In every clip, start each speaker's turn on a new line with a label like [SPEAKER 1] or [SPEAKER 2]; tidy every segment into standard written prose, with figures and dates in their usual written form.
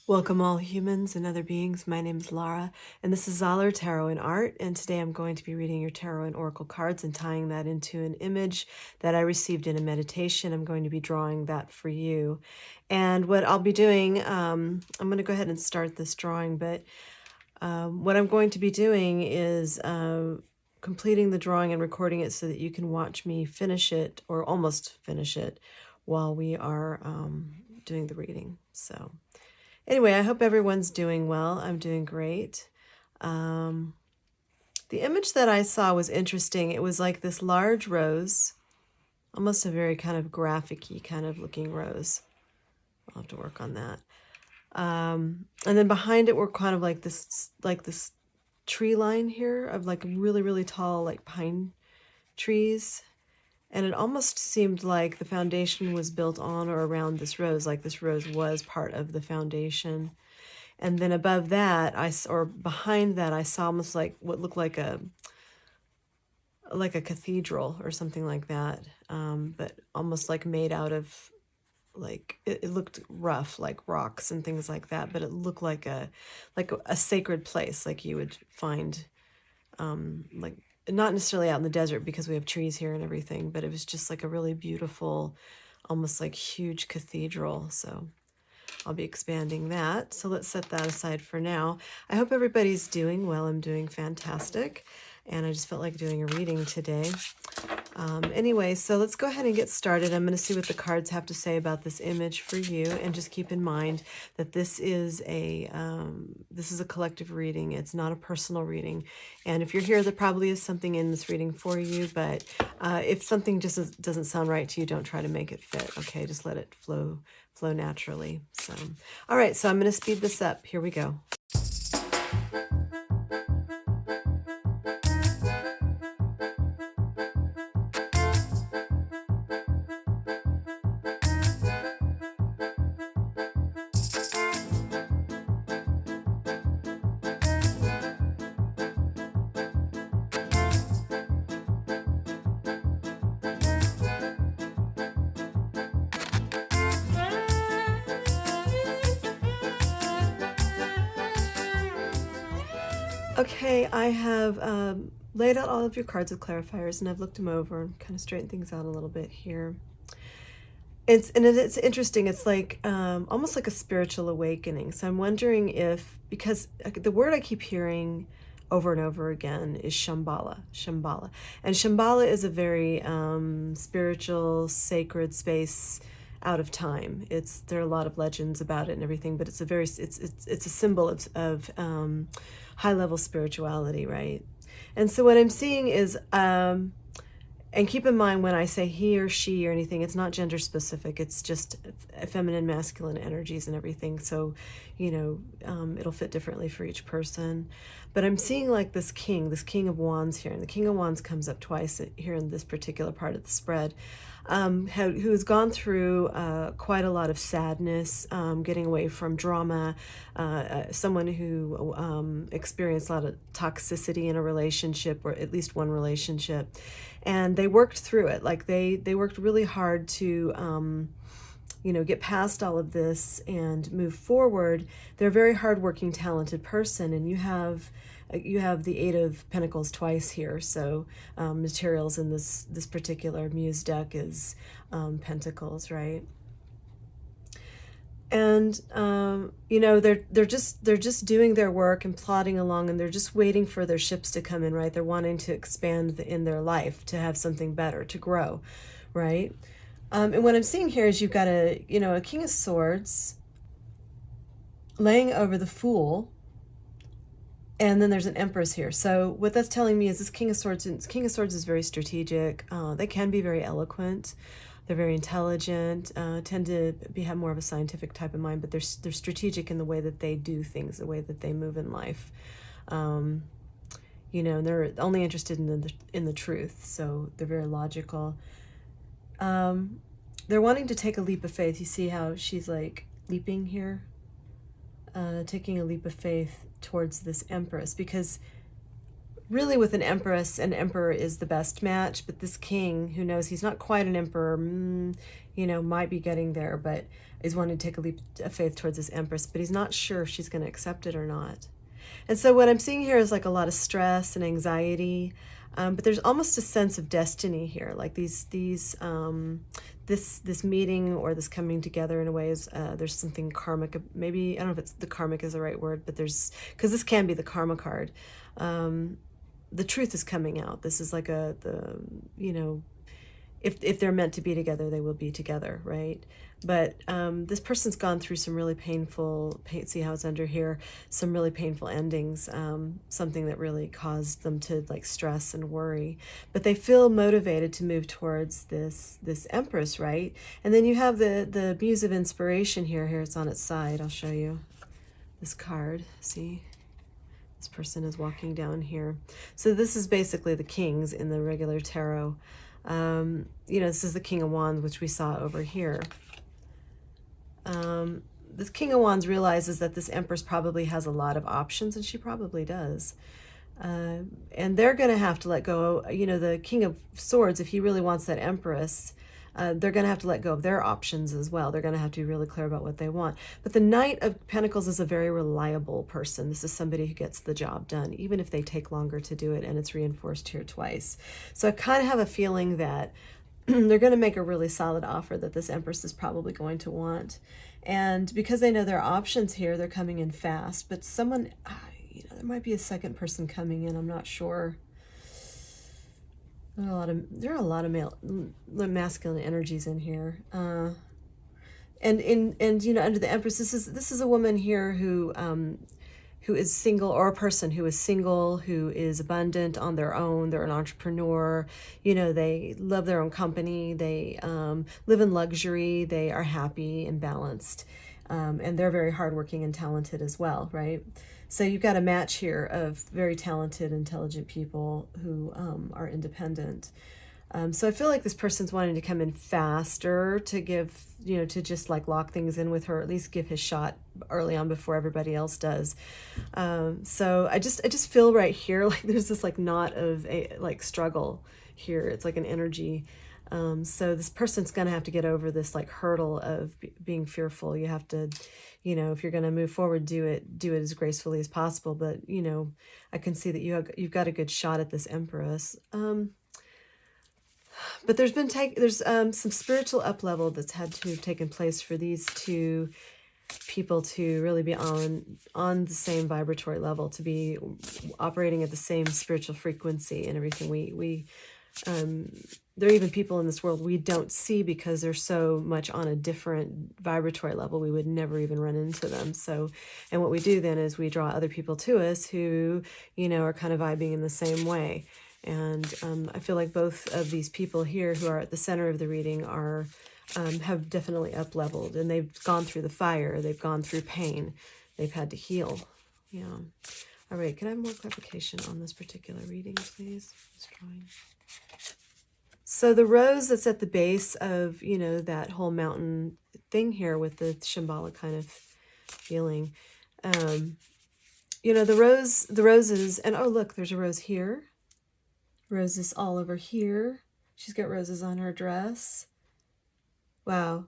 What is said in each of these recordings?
[SPEAKER 1] Welcome all humans and other beings. My name is Lara, and this is Zollar Tarot and Art, and today I'm going to be reading your Tarot and Oracle cards and tying that into an image that I received in a meditation. I'm going to be drawing that for you. And what I'll be doing, I'm going to go ahead and start this drawing, but what I'm going to be doing is completing the drawing and recording it so that you can watch me finish it, or almost finish it, while we are doing the reading. So anyway, I hope everyone's doing well. I'm doing great. The image that I saw was interesting. It was like this large rose, almost a very kind of graphic-y kind of looking rose. I'll have to work on that. And then behind it were kind of like this tree line here of like really, really tall like pine trees. And it almost seemed like the foundation was built on or around this rose, like this rose was part of the foundation. And then above that, or behind that, I saw almost like what looked like a cathedral or something like that, but almost like made out of like it looked rough, like rocks and things like that. But it looked like a sacred place, like you would find, like not necessarily out in the desert because we have trees here and everything, but it was just like a really beautiful, almost like huge cathedral. So I'll be expanding that. So let's set that aside for now. I hope everybody's doing well. I'm doing fantastic. And I just felt like doing a reading today. Anyway, so let's go ahead and get started. I'm going to see what the cards have to say about this image for you. And just keep in mind that this is a collective reading. It's not a personal reading. And if you're here, there probably is something in this reading for you. But if something just doesn't sound right to you, don't try to make it fit. Okay, just let it flow naturally. So, all right, so I'm going to speed this up. Here we go. Okay, I have laid out all of your cards with clarifiers, and I've looked them over and kind of straightened things out a little bit here. It's interesting. It's like almost like a spiritual awakening. So I'm wondering if, because the word I keep hearing over and over again is Shambala. And Shambala is a very spiritual, sacred space out of time. There are a lot of legends about it and everything, but it's a symbol of high level spirituality, right? And so what I'm seeing is, and keep in mind when I say he or she or anything, it's not gender specific. It's just feminine, masculine energies and everything. So, it'll fit differently for each person. But I'm seeing like this king of wands here. And the king of wands comes up twice here in this particular part of the spread. Who's gone through quite a lot of sadness, getting away from drama, someone who experienced a lot of toxicity in a relationship, or at least one relationship, and they worked through it. Like they worked really hard to get past all of this and move forward. They're a very hardworking, talented person, and you have the Eight of Pentacles twice here. So materials in this particular Muse deck is Pentacles, right? And they're just doing their work and plodding along, and they're just waiting for their ships to come in, right? They're wanting to expand in their life, to have something better, to grow, right? And what I'm seeing here is you've got a King of Swords laying over the Fool, and then there's an Empress here. So what that's telling me is this King of Swords is very strategic. They can be very eloquent. They're very intelligent, tend to have more of a scientific type of mind, but they're strategic in the way that they do things, the way that they move in life. And they're only interested in the truth, so they're very logical. They're wanting to take a leap of faith. You see how she's like leaping here? Taking a leap of faith towards this Empress, because really with an empress, an emperor is the best match, but this king who knows he's not quite an emperor, you know, might be getting there, but is wanting to take a leap of faith towards this empress, but he's not sure if she's going to accept it or not. And so what I'm seeing here is like a lot of stress and anxiety, but there's almost a sense of destiny here. Like this meeting or this coming together in a way is there's something karmic. Maybe I don't know if it's the karmic is the right word, but there's, because this can be the karma card. The truth is coming out. This is like you know, if they're meant to be together, they will be together, right? But this person's gone through some really painful, see how it's under here, some really painful endings, something that really caused them to like stress and worry. But they feel motivated to move towards this Empress, right? And then you have the Muse of Inspiration here. Here it's on its side. I'll show you this card. See? This person is walking down here. So this is basically the kings in the regular tarot. You know, this is the King of Wands, which we saw over here. This King of Wands realizes that this Empress probably has a lot of options, and she probably does. And they're going to have to let go. You know, the King of Swords, if he really wants that Empress, they're going to have to let go of their options as well. They're going to have to be really clear about what they want. But the Knight of Pentacles is a very reliable person. This is somebody who gets the job done, even if they take longer to do it, and it's reinforced here twice. So I kind of have a feeling that they're going to make a really solid offer that this Empress is probably going to want. And because they know their options here, they're coming in fast. But someone, you know, there might be a second person coming in. I'm not sure. There are a lot of masculine energies in here. And you know, under the Empress, this is a woman here who is single, or a person who is single, who is abundant on their own. They're an entrepreneur. You know, they love their own company. They live in luxury. They are happy and balanced. And they're very hardworking and talented as well, right? So you've got a match here of very talented, intelligent people who are independent. So I feel like this person's wanting to come in faster to give, you know, to just like lock things in with her, or at least give his shot early on before everybody else does. So I just feel right here like there's this like knot of a like struggle here. It's like an energy. So this person's going to have to get over this like hurdle of being fearful. You have to, you know, if you're going to move forward, do it as gracefully as possible. But, you know, I can see that you've got a good shot at this Empress. But there's some spiritual up-level that's had to have taken place for these two people to really be on the same vibratory level, to be operating at the same spiritual frequency and everything. There are even people in this world we don't see because they're so much on a different vibratory level, we would never even run into them. So, and what we do then is we draw other people to us who, you know, are kind of vibing in the same way. And I feel like both of these people here who are at the center of the reading are have definitely up-leveled, and they've gone through the fire, they've gone through pain, they've had to heal. Yeah. All right, can I have more clarification on this particular reading, please? So the rose that's at the base of, you know, that whole mountain thing here with the Shambala kind of feeling, you know, the roses, and oh, look, there's a rose here. Roses all over here. She's got roses on her dress. Wow.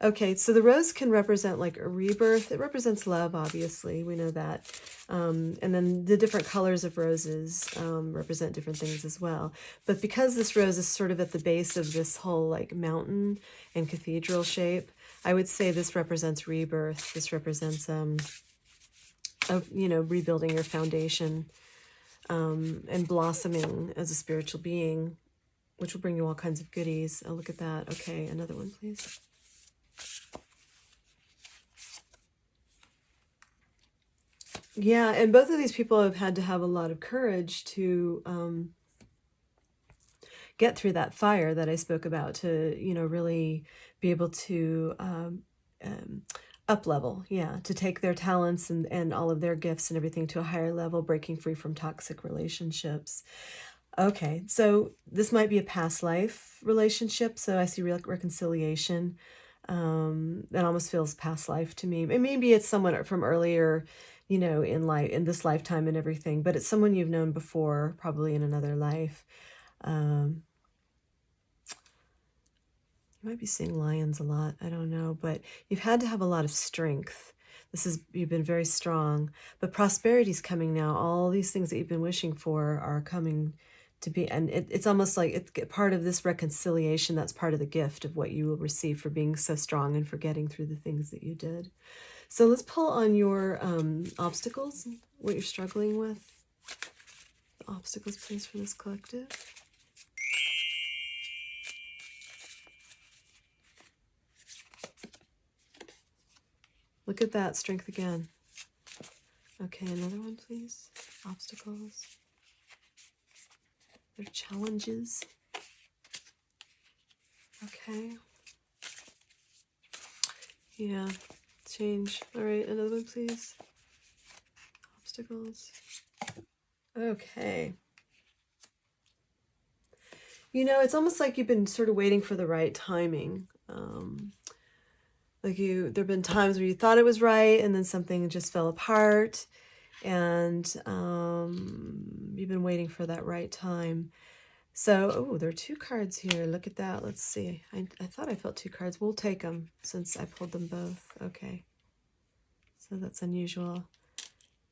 [SPEAKER 1] Okay, so the rose can represent like a rebirth. It represents love, obviously. We know that. And then the different colors of roses represent different things as well. But because this rose is sort of at the base of this whole like mountain and cathedral shape, I would say this represents rebirth. This represents, you know, rebuilding your foundation. And blossoming as a spiritual being, which will bring you all kinds of goodies. Oh, look at that. Okay, another one, please. Yeah, and both of these people have had to have a lot of courage to get through that fire that I spoke about, to, you know, really be able to up-level, yeah, to take their talents and all of their gifts and everything to a higher level, breaking free from toxic relationships. Okay, so this might be a past life relationship, so I see reconciliation. That almost feels past life to me. And maybe it's someone from earlier, you know, in life, in this lifetime and everything, but it's someone you've known before, probably in another life. You might be seeing lions a lot, I don't know, but you've had to have a lot of strength. You've been very strong, but prosperity's coming now. All these things that you've been wishing for are coming to be, and it's almost like it's part of this reconciliation. That's part of the gift of what you will receive for being so strong and for getting through the things that you did. So let's pull on your obstacles, what you're struggling with. The obstacles, please, for this collective. Look at that, strength again. Okay, another one, please. Obstacles. Their challenges. Okay. Yeah, change. All right, another one, please. Obstacles. Okay. You know, it's almost like you've been sort of waiting for the right timing. There've been times where you thought it was right, and then something just fell apart, and you've been waiting for that right time. So, oh, there are 2 cards here. Look at that. Let's see. I thought I felt 2 cards. We'll take them since I pulled them both. Okay. So that's unusual.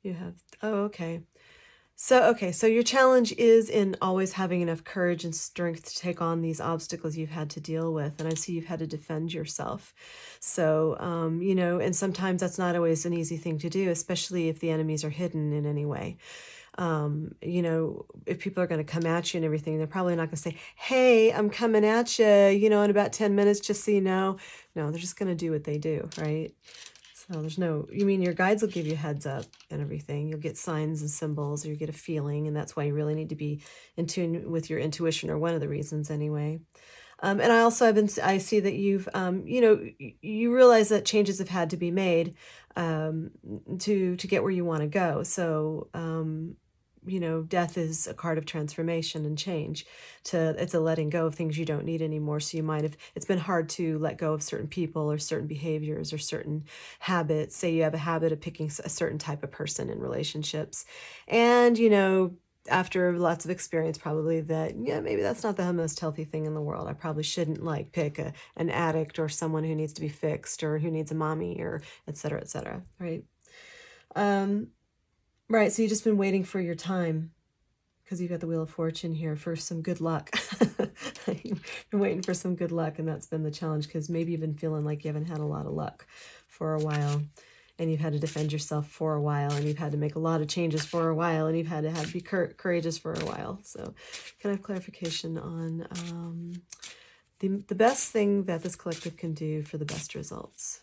[SPEAKER 1] You have, oh, okay. So your challenge is in always having enough courage and strength to take on these obstacles you've had to deal with. And I see you've had to defend yourself. So, you know, and sometimes that's not always an easy thing to do, especially if the enemies are hidden in any way. You know, if people are going to come at you and everything, they're probably not going to say, hey, I'm coming at you, you know, in about 10 minutes, just so you know. No, they're just going to do what they do, right? So there's no, you mean your guides will give you heads up and everything. You'll get signs and symbols, or you get a feeling, and that's why you really need to be in tune with your intuition, or one of the reasons anyway. And I see that you've, you know, you realize that changes have had to be made to get where you want to go. So, you know, death is a card of transformation and change. It's a letting go of things you don't need anymore. So it's been hard to let go of certain people or certain behaviors or certain habits. Say you have a habit of picking a certain type of person in relationships. And, you know, after lots of experience, probably that, yeah, maybe that's not the most healthy thing in the world. I probably shouldn't pick an addict or someone who needs to be fixed or who needs a mommy, or et cetera, right? Right, so you've just been waiting for your time because you've got the Wheel of Fortune here for some good luck. You've been waiting for some good luck, and that's been the challenge, because maybe you've been feeling like you haven't had a lot of luck for a while, and you've had to defend yourself for a while, and you've had to make a lot of changes for a while, and you've had to be courageous for a while. So can I have clarification on the best thing that this collective can do for the best results?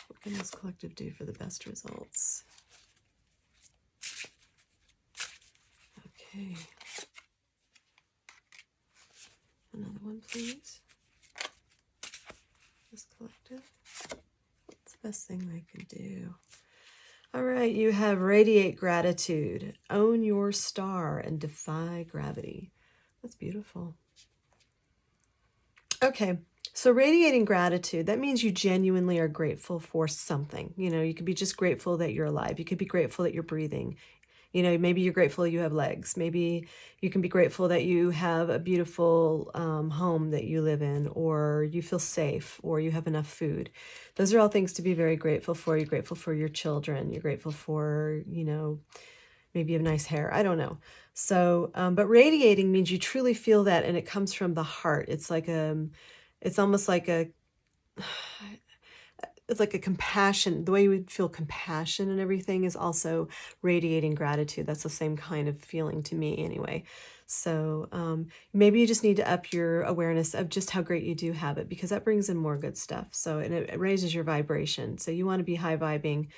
[SPEAKER 1] What can this collective do for the best results? Okay. Another one, please. This collective. What's the best thing they can do? All right, you have radiate gratitude. Own your star and defy gravity. That's beautiful. Okay, so radiating gratitude, that means you genuinely are grateful for something. You know, you could be just grateful that you're alive. You could be grateful that you're breathing. You know, maybe you're grateful you have legs. Maybe you can be grateful that you have a beautiful home that you live in, or you feel safe, or you have enough food. Those are all things to be very grateful for. You're grateful for your children. You're grateful for, you know, maybe you have nice hair. I don't know. So, but radiating means you truly feel that, and it comes from the heart. It's like it's almost like it's like a compassion. The way you would feel compassion and everything is also radiating gratitude. That's the same kind of feeling to me anyway. So maybe you just need to up your awareness of just how great you do have it, because that brings in more good stuff. So, and it raises your vibration. So you want to be high vibing,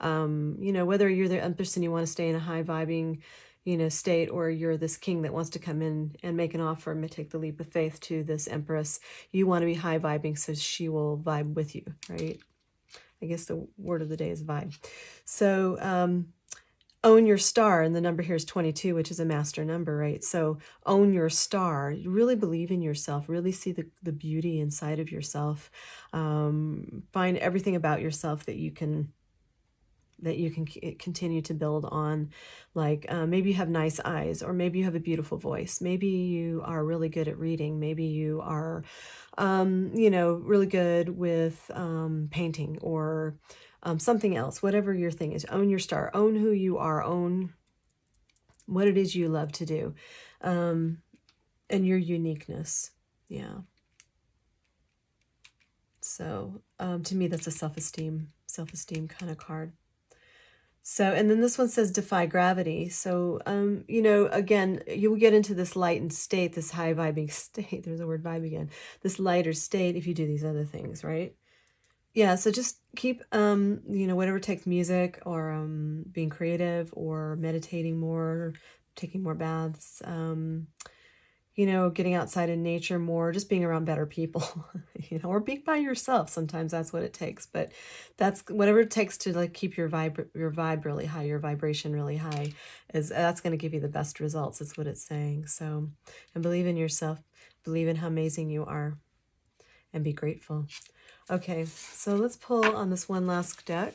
[SPEAKER 1] you know, whether you're the person you want to stay in a high vibing, you know, state, or you're this king that wants to come in and make an offer and take the leap of faith to this empress. You want to be high vibing so she will vibe with you, right? I guess the word of the day is vibe. So own your star, and the number here is 22, which is a master number, right? So own your star. You really believe in yourself, really see the beauty inside of yourself. Find everything about yourself that you can that you can continue to build on. Like maybe you have nice eyes, or maybe you have a beautiful voice. Maybe you are really good at reading. Maybe you are, you know, really good with painting, or something else. Whatever your thing is, own your star, own who you are, own what it is you love to do, and your uniqueness. Yeah. So to me, that's a self-esteem kind of card. So, and then this one says defy gravity. So, you know, again, you will get into this lightened state, this high vibing state. There's the word vibe again. This lighter state if you do these other things, right? Yeah, so just keep, you know, whatever takes, music, or being creative, or meditating more, taking more baths, you know, getting outside in nature more, just being around better people, you know, or being by yourself. Sometimes that's what it takes, but that's whatever it takes to like keep your vibe really high, your vibration really high, that's going to give you the best results. That's what it's saying. So, and believe in yourself, believe in how amazing you are, and be grateful. Okay, so let's pull on this one last deck,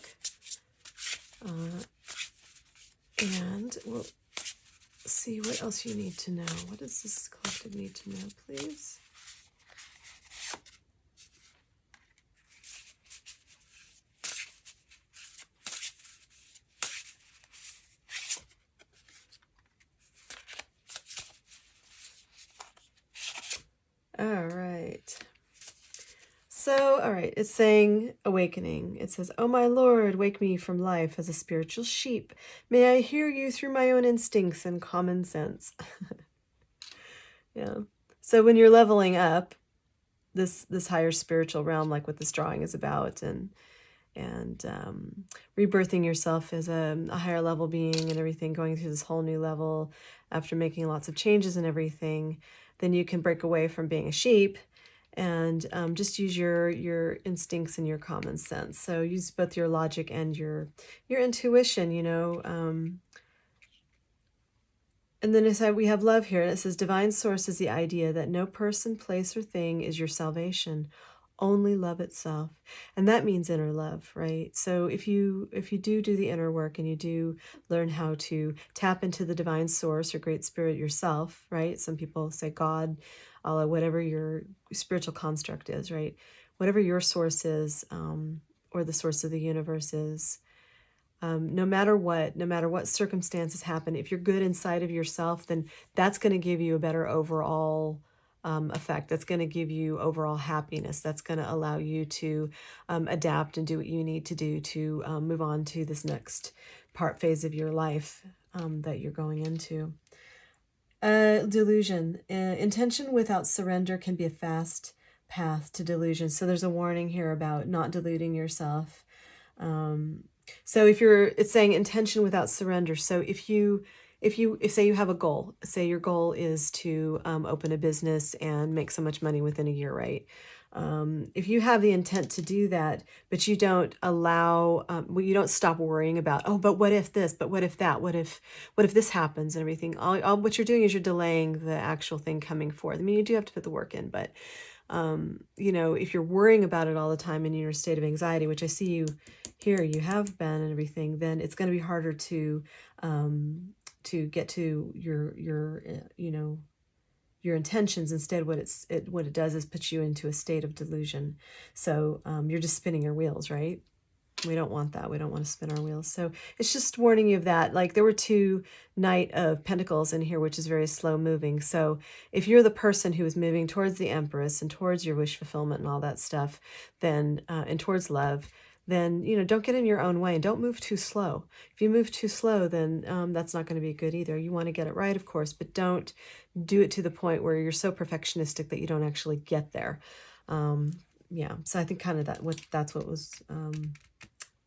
[SPEAKER 1] and we'll see what else you need to know. What does this collective need to know, please? All right. So, all right, it's saying awakening. It says, "Oh my Lord, wake me from life as a spiritual sheep. May I hear you through my own instincts and common sense." Yeah. So when you're leveling up this higher spiritual realm, like what this drawing is about, and rebirthing yourself as a higher level being and everything, going through this whole new level after making lots of changes and everything, then you can break away from being a sheep and just use your instincts and your common sense. So use both your logic and your intuition, you know. And then we have love here, and it says divine source is the idea that no person, place, or thing is your salvation, only love itself. And that means inner love, right? So if you do the inner work, and you do learn how to tap into the divine source or great spirit yourself, right? Some people say God, Allah, whatever your spiritual construct is, right? Whatever your source is, or the source of the universe is, no matter what circumstances happen, if you're good inside of yourself, then that's going to give you a better overall effect. That's going to give you overall happiness. That's going to allow you to adapt and do what you need to do to move on to this next phase of your life that you're going into. Delusion. Intention without surrender can be a fast path to delusion. So there's a warning here about not deluding yourself. So it's saying intention without surrender. So if say you have a goal, say your goal is to open a business and make so much money within a year, right? If you have the intent to do that, but you don't allow, you don't stop worrying about, oh, but what if this, but what if that, what if this happens and everything, what you're doing is you're delaying the actual thing coming forth. I mean, you do have to put the work in, but you know, if you're worrying about it all the time and you're in a state of anxiety, which I see you here, you have been and everything, then it's going to be harder to get to your you know, your intentions. Instead, what it does is put you into a state of delusion. So you're just spinning your wheels, right? We don't want that. We don't want to spin our wheels. So it's just warning you of that. Like there were 2 Knight of Pentacles in here, which is very slow moving. So if you're the person who is moving towards the Empress and towards your wish fulfillment and all that stuff, then and towards love, then, you know, don't get in your own way and don't move too slow. If you move too slow, then that's not going to be good either. You want to get it right, of course, but don't do it to the point where you're so perfectionistic that you don't actually get there. Yeah, so I think kind of that's what was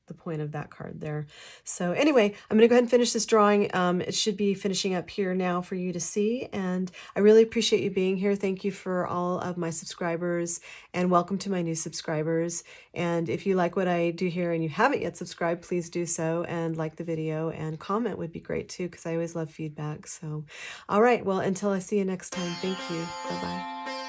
[SPEAKER 1] the point of that card there. So anyway, I'm going to go ahead and finish this drawing. It should be finishing up here now for you to see. And I really appreciate you being here. Thank you for all of my subscribers, and welcome to my new subscribers. And if you like what I do here and you haven't yet subscribed, please do so, and like the video, and comment would be great too, because I always love feedback. So, all right, well, until I see you next time, thank you. Bye-bye.